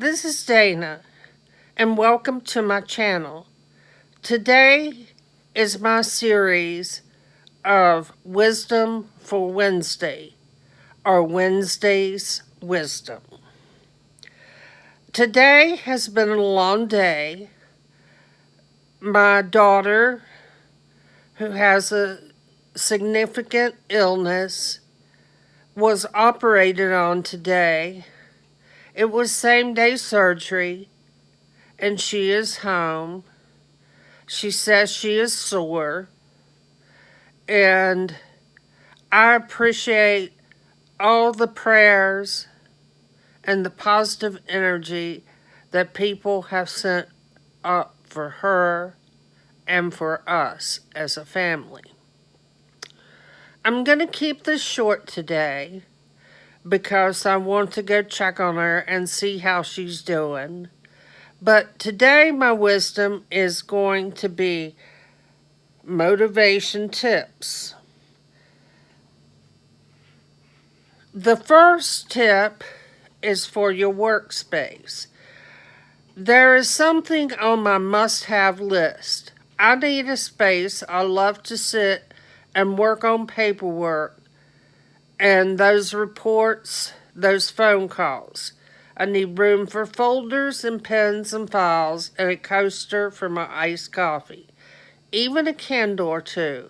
This is Dana, and welcome to my channel. Today is my series of Wisdom for Wednesday, or Wednesday's Wisdom. Today has been a long day. My daughter, who has a significant illness, was operated on today. It was same-day surgery, and she is home. She says she is sore, and I appreciate all the prayers and the positive energy that people have sent up for her and for us as a family. I'm going to keep this short today because I want to go check on her and see how she's doing. But today my wisdom is going to be motivation tips. The first tip is for your workspace. There is something on my must-have list. I need a space. I love to sit and work on paperwork and those reports, those phone calls. I need room for folders and pens and files and a coaster for my iced coffee. Even a candle or two.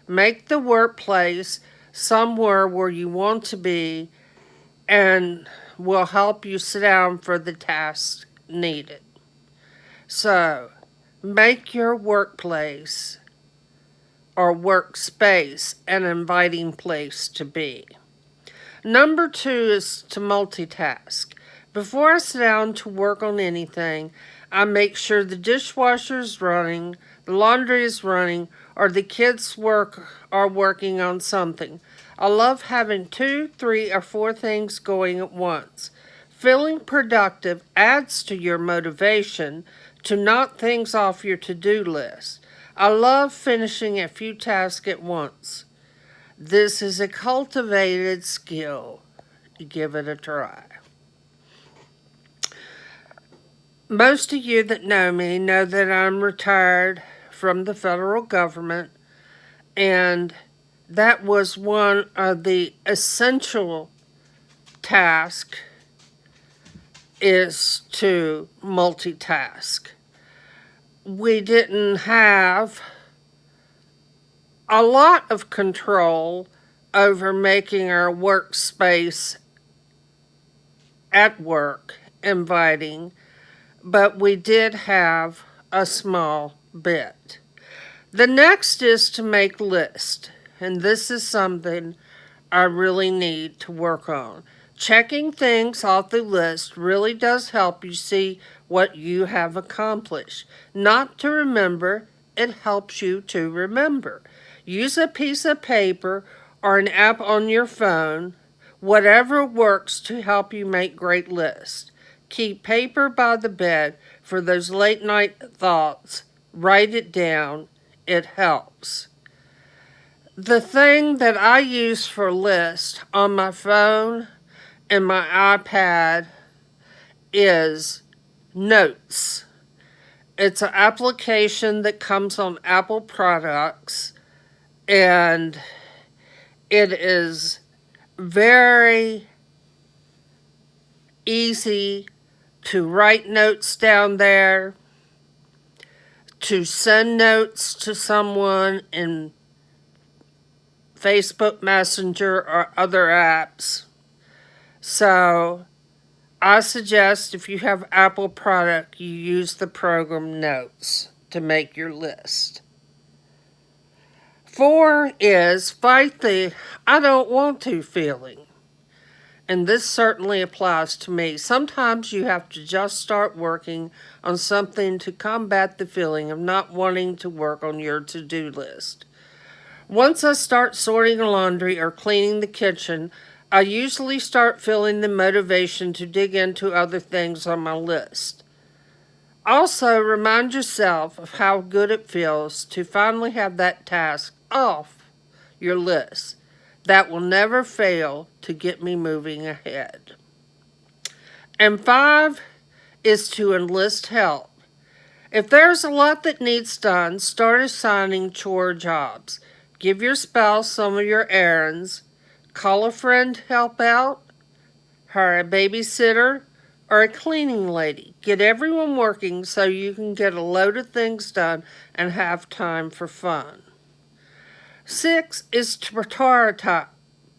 Make the workplace somewhere where you want to be and will help you sit down for the tasks needed. So, make your workplace or workspace an inviting place to be. Number 2 is to multitask. Before I sit down to work on anything, I make sure the dishwasher is running, the laundry is running, or the kids are working on something. I love having 2, 3, or 4 things going at once. Feeling productive adds to your motivation to knock things off your to-do list. I love finishing a few tasks at once. This is a cultivated skill. Give it a try. Most of you that know me know that I'm retired from the federal government, and that was one of the essential tasks is to multitask. We didn't have a lot of control over making our workspace at work inviting, but we did have a small bit. The next is to make lists, and this is something I really need to work on. Checking things off the list really does help you see what you have accomplished. Not to remember, it helps you to remember. Use a piece of paper or an app on your phone, whatever works to help you make great lists. Keep paper by the bed for those late night thoughts. Write it down. It helps. The thing that I use for lists on my phone and my iPad is Notes. It's an application that comes on Apple products, and it is very easy to write notes down there, to send notes to someone in Facebook Messenger or other apps. So I suggest if you have Apple product, you use the program Notes to make your list. 4 is fight the I don't want to feeling. And this certainly applies to me. Sometimes you have to just start working on something to combat the feeling of not wanting to work on your to-do list. Once I start sorting laundry or cleaning the kitchen, I usually start feeling the motivation to dig into other things on my list. Also, remind yourself of how good it feels to finally have that task off your list. That will never fail to get me moving ahead. And 5 is to enlist help. If there's a lot that needs done, start assigning chore jobs. Give your spouse some of your errands. Call a friend to help out. Hire a babysitter or a cleaning lady. Get everyone working so you can get a load of things done and have time for fun. 6 is to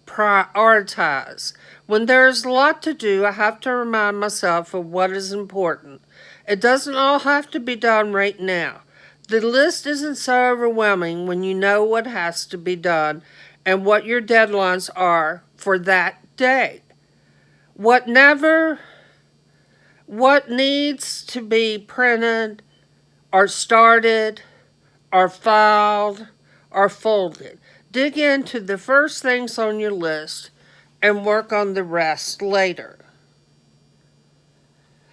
prioritize. When there's a lot to do, I have to remind myself of what is important. It doesn't all have to be done right now. The list isn't so overwhelming when you know what has to be done and what your deadlines are for that day. What needs to be printed or started or filed or folded. Dig into the first things on your list and work on the rest later.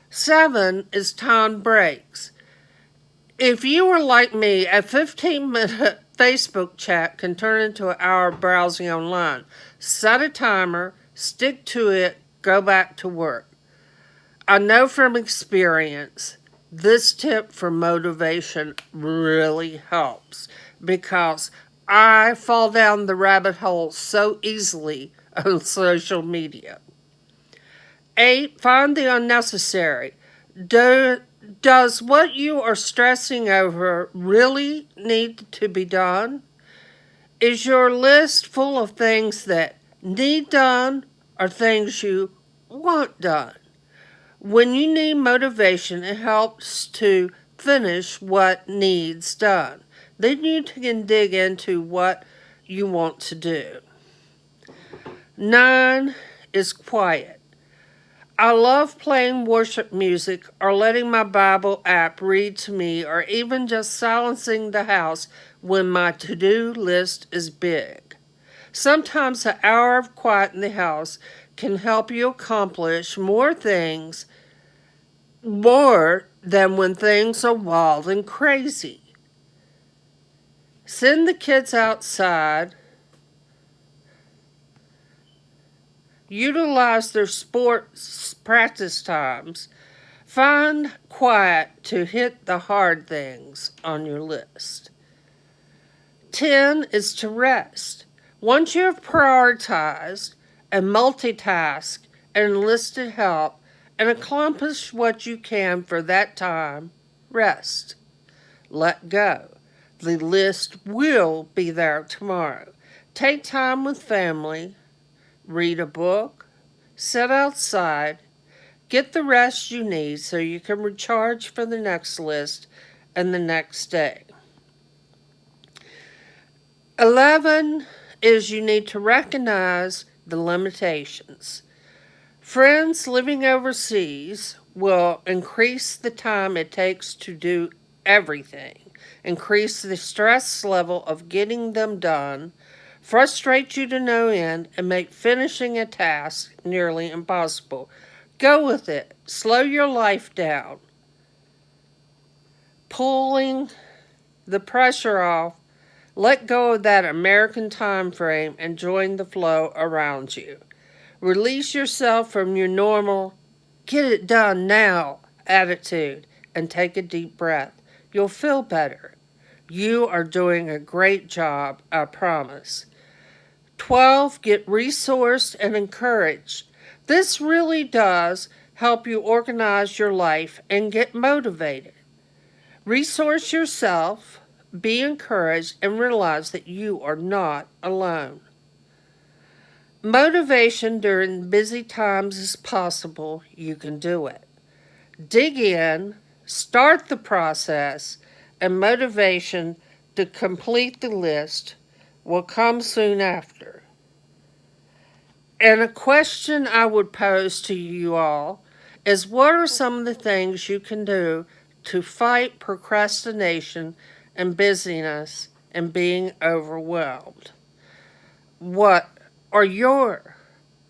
7 is time breaks. If you are like me, a 15-minute Facebook chat can turn into an hour browsing online. Set a timer, stick to it, go back to work. I know from experience, this tip for motivation really helps because I fall down the rabbit hole so easily on social media. 8, find the unnecessary. Does what you are stressing over really need to be done? Is your list full of things that need done or things you want done? When you need motivation, it helps to finish what needs done. Then you can dig into what you want to do. 9 is quiet. I love playing worship music or letting my Bible app read to me or even just silencing the house when my to-do list is big. Sometimes an hour of quiet in the house can help you accomplish more than when things are wild and crazy. Send the kids outside. Utilize their sports practice times. Find quiet to hit the hard things on your list. 10 is to rest. Once you have prioritized and multitasked and enlisted help and accomplished what you can for that time, rest. Let go. The list will be there tomorrow. Take time with family. Read a book, sit outside, get the rest you need so you can recharge for the next list and the next day. 11 is you need to recognize the limitations. Friends living overseas will increase the time it takes to do everything, increase the stress level of getting them done, frustrate you to no end, and make finishing a task nearly impossible. Go with it. Slow your life down. Pulling the pressure off. Let go of that American time frame and join the flow around you. Release yourself from your normal, get it done now attitude and take a deep breath. You'll feel better. You are doing a great job, I promise. 12, get resourced and encouraged. This really does help you organize your life and get motivated. Resource yourself, be encouraged, and realize that you are not alone. Motivation during busy times is possible. You can do it. Dig in, start the process, and motivation to complete the list will come soon after. And a question I would pose to you all is, what are some of the things you can do to fight procrastination and busyness and being overwhelmed? What are your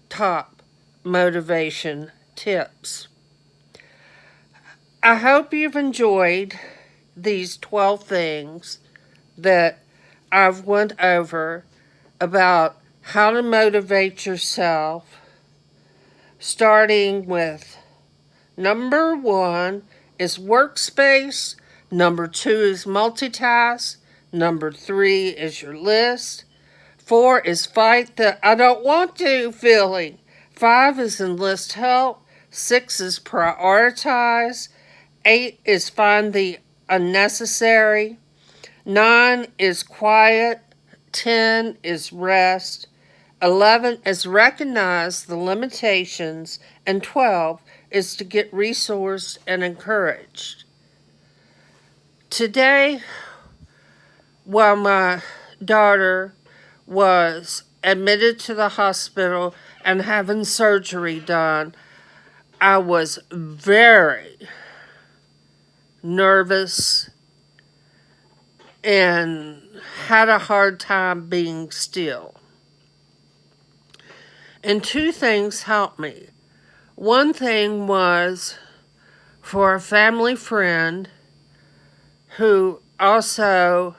top motivation tips? I hope you've enjoyed these 12 things that I've went over about how to motivate yourself, starting with Number 1 is workspace. Number 2 is multitask. Number 3 is your list. 4 is fight the I don't want to feeling. 5 is enlist help. 6 is prioritize. 8 is find the unnecessary. 9 is quiet. 10 is rest. 11 is recognize the limitations. And 12 is to get resourced and encouraged. Today, while my daughter was admitted to the hospital and having surgery done, I was very nervous and had a hard time being still. And 2 things helped me. One thing was for a family friend who also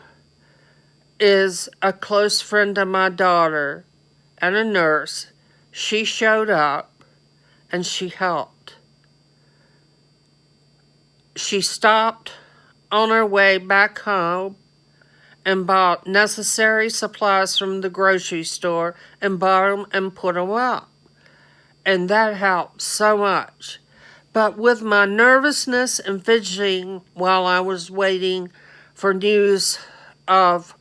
is a close friend of my daughter and a nurse. She showed up and she helped. She stopped on her way back home and bought necessary supplies from the grocery store and bought them and put them up. And that helped so much. But with my nervousness and fidgeting while I was waiting for news of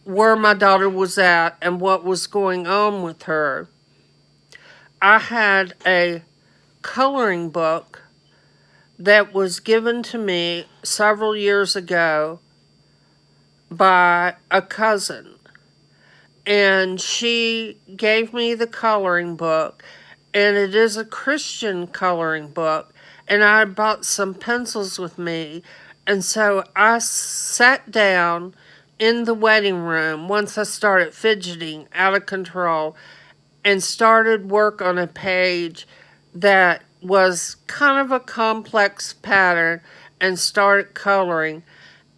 where my daughter was at and what was going on with her, I had a coloring book that was given to me several years ago by a cousin. And she gave me the coloring book, and it is a Christian coloring book. And I brought some pencils with me, and so I sat down in the waiting room once I started fidgeting out of control and started work on a page that was kind of a complex pattern and started coloring.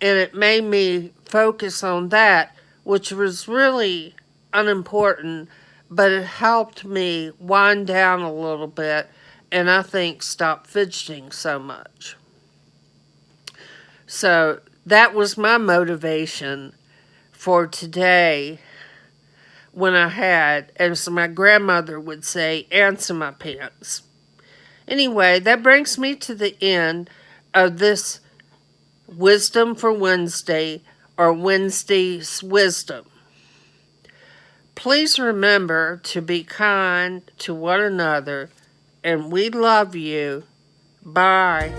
And it made me focus on that, which was really unimportant, but it helped me wind down a little bit and I think stop fidgeting so much. So that was my motivation for today when I had, as my grandmother would say, ants in my pants. Anyway, that brings me to the end of this Wisdom for Wednesday, or Wednesday's Wisdom. Please remember to be kind to one another, and we love you. Bye.